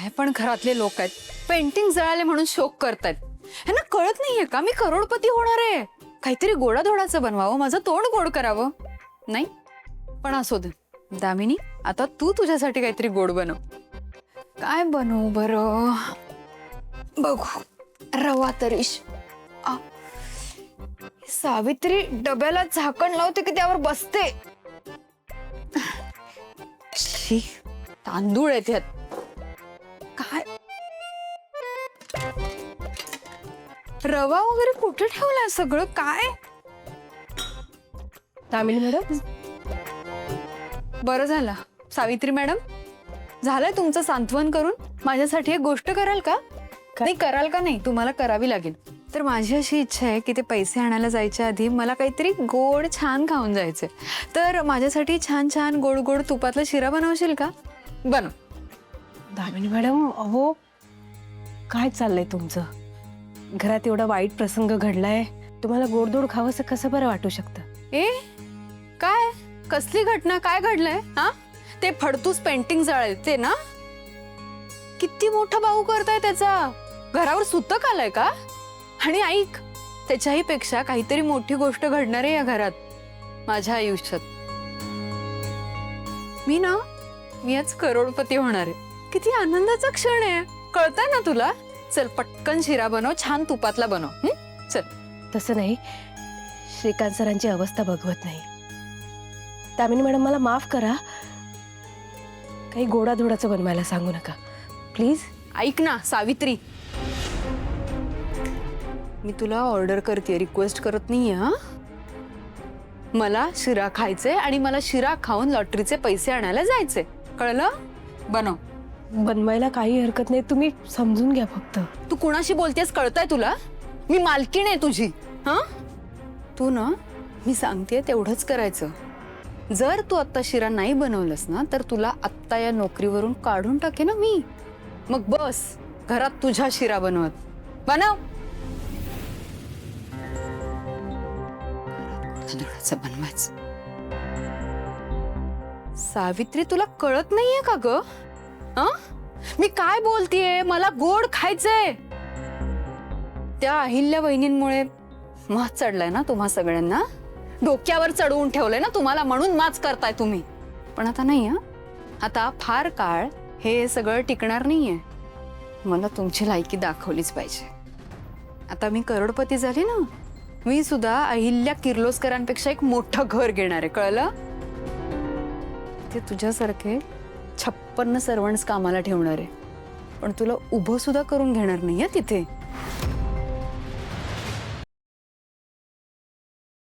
काय पण घरातले लोक आहेत, पेंटिंग जळाले म्हणून शोक करतायत. ह्यांना कळत नाहीये का मी करोडपती होणार आहे. काहीतरी गोडाधोडाचं बनवावं, माझं तोंड गोड करावं. नाही पण असू दे दामिनी, आता तू तुझ्यासाठी काहीतरी गोड बनव. काय बनवू बरं, बघू. रवा तरीश. सावित्री डब्याला झाकण लावते की त्यावर बसते. शी, तांदूळ आहेत ह्यात. काय रवा वगैरे कुठे ठेवलाय सगळं काय. दामिनी मॅडम, बरं झालं सावित्री मॅडम, झालंय तुमचं सांत्वन करून. माझ्यासाठी एक गोष्ट कराल का? नाही कराल का नाही, तुम्हाला करावी लागेल. तर माझी अशी इच्छा आहे की ते पैसे आणायला जायच्या आधी मला काहीतरी गोड छान खाऊन जायचंय. तर माझ्यासाठी छान छान गोड गोड तुपातला शिरा बनवशील का? बनव. दामिनी मॅडम, अहो काय चाललंय तुमचं? घरात एवढा वाईट प्रसंग घडलाय, तुम्हाला गोडधोड खावंसं कसं बरं वाटू शकतं? ए काय, कसली घटना, काय घडलंय? हा, ते फडतूस पेंटिंग जळते ना, किती मोठा भाऊ करताय त्याचा. घरावर सुतक आलंय का? आणि ऐक, त्याच्याही पेक्षा काहीतरी मोठी गोष्ट घडणार आहे या घरात, माझ्या आयुष्यात. मी आज करोडपती होणार आहे. किती आनंदाचा क्षण आहे, कळतंय ना तुला? चल पटकन शिरा बनव, छान तुपातला बनव. चल. तसं नाही, श्रीकांत सरांची अवस्था बघवत नाही. दामिनी मॅडम, मला माफ करा, काही गोडाधोडाचं बनवायला सांगू नका प्लीज. ऐक ना सावित्री, मी तुला ऑर्डर करते, रिक्वेस्ट करत नाहीये. हा, मला शिरा खायचे आणि मला शिरा खाऊन लॉटरीचे पैसे आणायला जायचे, कळलं? बनव. बनवायला काही हरकत नाही, तुम्ही समजून घ्या फक्त. तू कुणाशी बोलतेस कळतंय तुला? मी मालकीण आहे तुझी. हा, तू ना, मी सांगते तेवढंच करायचं. जर तू आत्ता शिरा नाही बनवलंस ना, तर तुला आत्ता या नोकरीवरून काढून टाके ना मी. मग बस घरात तुझ्या शिरा बनवत. बनव. बनवायचं. सावित्री, तुला कळत नाहीये का ग? मी काय बोलतेय, मला गोड खायचंय. त्या अहिल्या वहिनींमुळे माच चढलाय ना तुम्हा सगळ्यांना, डोक्यावर चढवून ठेवलंय ना तुम्हाला, म्हणून माच करताय तुम्ही. पण आता नाही. आता फार काळ हे सगळं टिकणार नाहीये. मला तुमची लायकी दाखवलीच पाहिजे. आता मी करोडपती झाली ना, मी सुद्धा अहिल्या किर्लोस्करांपेक्षा एक मोठं घर घेणार आहे, कळलं? ते तुझ्यासारखे 56 सर्वंट्स कामाला ठेवणार आहे, पण तुला उभं सुद्धा करून घेणार नाहीये तिथे.